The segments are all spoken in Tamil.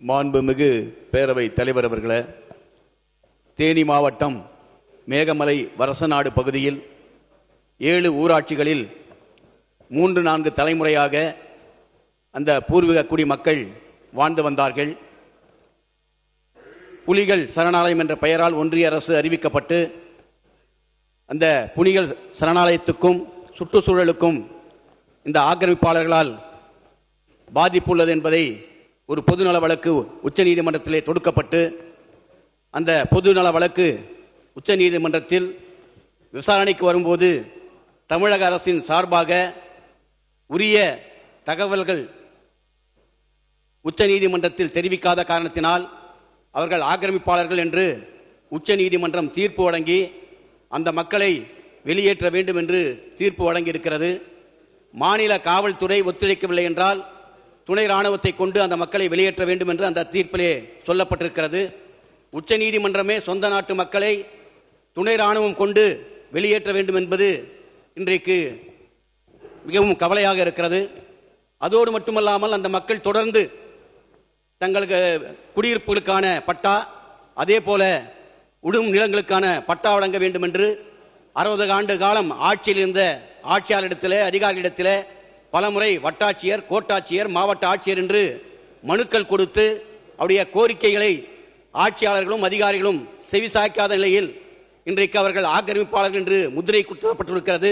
மாண்புமிகு பேரவை தலைவர் அவர்களே, தேனி மாவட்டம் மேகமலை வரசநாடு பகுதியில் 7 ஊராட்சிகளில் 3-4 தலைமுறையாக அந்த பூர்வீக குடிமக்கள் வாழ்ந்து வந்தார்கள். புலிகள் சரணாலயம் என்ற பெயரால் ஒன்றிய அரசு அறிவிக்கப்பட்டு அந்த புலிகள் சரணாலயத்துக்கும் சுற்றுச்சூழலுக்கும் இந்த ஆக்கிரமிப்பாளர்களால் பாதிப்பு உள்ளது என்பதை ஒரு பொதுநல வழக்கு உச்சநீதிமன்றத்திலே தொடுக்கப்பட்டு அந்த பொதுநல வழக்கு உச்சநீதிமன்றத்தில் விசாரணைக்கு வரும்போது தமிழக அரசின் சார்பாக உரிய தகவல்கள் உச்சநீதிமன்றத்தில் தெரிவிக்காத காரணத்தினால் அவர்கள் ஆக்கிரமிப்பாளர்கள் என்று உச்சநீதிமன்றம் தீர்ப்பு வழங்கி அந்த மக்களை வெளியேற்ற வேண்டும் என்று தீர்ப்பு வழங்கியிருக்கிறது. மாநில காவல்துறை ஒத்துழைக்கவில்லை என்றால் துணை இராணுவத்தை கொண்டு அந்த மக்களை வெளியேற்ற வேண்டும் என்று அந்த தீர்ப்பிலே சொல்லப்பட்டிருக்கிறது. உச்சநீதிமன்றமே சொந்த நாட்டு மக்களை துணை இராணுவம் கொண்டு வெளியேற்ற வேண்டும் என்பது இன்றைக்கு மிகவும் கவலையாக இருக்கிறது. அதோடு மட்டுமல்லாமல் அந்த மக்கள் தொடர்ந்து தங்களுக்கு குடியிருப்புகளுக்கான பட்டா, அதே போல உடும் நிலங்களுக்கான பட்டா வழங்க வேண்டும் என்று 60 ஆண்டு காலம் ஆட்சியில் இருந்த ஆட்சியாளரிடத்தில் அதிகாரிகளிடத்தில் பலமுறை வட்டாட்சியர், கோட்டாட்சியர், மாவட்ட ஆட்சியர் என்று மனுக்கள் கொடுத்து அவருடைய கோரிக்கைகளை ஆட்சியாளர்களும் அதிகாரிகளும் செவிசாய்க்காத நிலையில் இன்றைக்கு அவர்கள் ஆக்கிரமிப்பாளர்கள் என்று முத்திரை குத்தப்பட்டிருக்கிறது.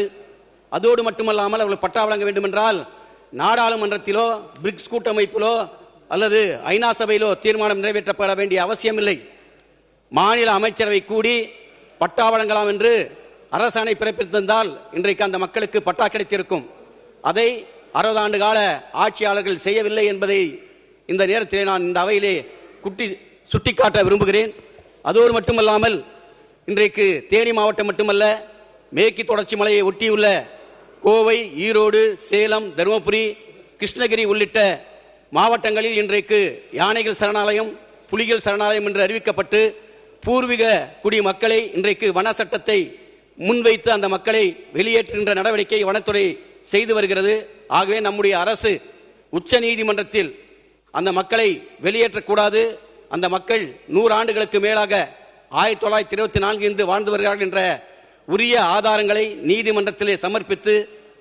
அதோடு மட்டுமல்லாமல் அவர்கள் பட்டா வழங்க வேண்டும் என்றால் நாடாளுமன்றத்திலோ பிரிக்ஸ் கூட்டமைப்பிலோ அல்லது ஐநா சபையிலோ தீர்மானம் நிறைவேற்றப்பட வேண்டிய அவசியமில்லை. மாநில அமைச்சரவை கூடி பட்டா வழங்கலாம் என்று அரசாணை பிறப்பித்திருந்தால் இன்றைக்கு அந்த மக்களுக்கு பட்டா கிடைத்திருக்கும். அதை 60 ஆண்டு கால ஆட்சியாளர்கள் செய்யவில்லை என்பதை இந்த நேரத்திலே நான் இந்த அவையிலே சுட்டிக்காட்ட விரும்புகிறேன். அதோடு மட்டுமல்லாமல் இன்றைக்கு தேனி மாவட்டம் மட்டுமல்ல, மேற்கு தொடர்ச்சி மலையை ஒட்டியுள்ள கோவை, ஈரோடு, சேலம், தருமபுரி, கிருஷ்ணகிரி உள்ளிட்ட மாவட்டங்களில் இன்றைக்கு யானைகள் சரணாலயம், புலிகள் சரணாலயம் என்று அறிவிக்கப்பட்டு பூர்வீக குடிமக்களை இன்றைக்கு வன சட்டத்தை முன்வைத்து அந்த மக்களை வெளியேற்றுகின்ற நடவடிக்கை வனத்துறை செய்து வருகிறது. ஆகவே நம்முடைய அரசு உச்ச நீதிமன்றத்தில் அந்த மக்களை வெளியேற்றக்கூடாது, அந்த மக்கள் 100 ஆண்டுகளுக்கு மேலாக 1924 இருந்து வாழ்ந்து வருகிறார்கள் என்ற உரிய ஆதாரங்களை நீதிமன்றத்திலே சமர்ப்பித்து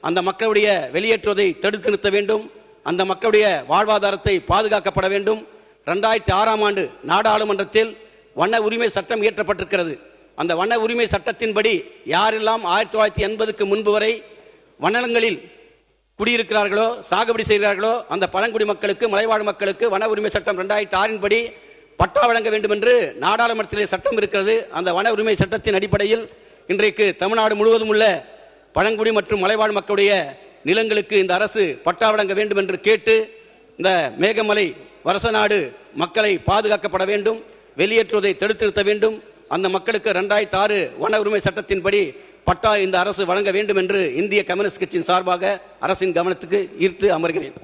அந்த மக்களுடைய வெளியேற்றுவதை தடுத்து நிறுத்த வேண்டும். அந்த மக்களுடைய வாழ்வாதாரத்தை பாதுகாக்கப்பட வேண்டும். 2006ஆம் ஆண்டு நாடாளுமன்றத்தில் வன உரிமை சட்டம் இயற்றப்பட்டிருக்கிறது. அந்த வன உரிமை சட்டத்தின்படி யாரெல்லாம் 1980க்கு முன்பு வரை வனங்களில் குடியிருக்கிறார்களோ, சாகுபடி செய்கிறார்களோ, அந்த பழங்குடி மக்களுக்கு, மலைவாழ் மக்களுக்கு வன உரிமை சட்டம் 2006 படி பட்டா வழங்க வேண்டும் என்று நாடாளுமன்றத்திலே சட்டம் இருக்கிறது. அந்த வன உரிமை சட்டத்தின் அடிப்படையில் இன்றைக்கு தமிழ்நாடு முழுவதும் உள்ள பழங்குடி மற்றும் மலைவாழ் மக்களுடைய நிலங்களுக்கு இந்த அரசு பட்டா வழங்க வேண்டும் என்று கேட்டு இந்த மேகமலை வரசநாடு மக்களை பாதுகாக்கப்பட வேண்டும், வெளியேற்றுவதை தடுத்து நிறுத்த வேண்டும். அந்த மக்களுக்கு 2006 வன உரிமை சட்டத்தின்படி பட்டா இந்த அரசு வழங்க வேண்டும் என்று இந்திய கம்யூனிஸ்ட் கட்சியின் சார்பாக அரசின் கவனத்துக்கு ஈர்த்து அமர்கிறேன்.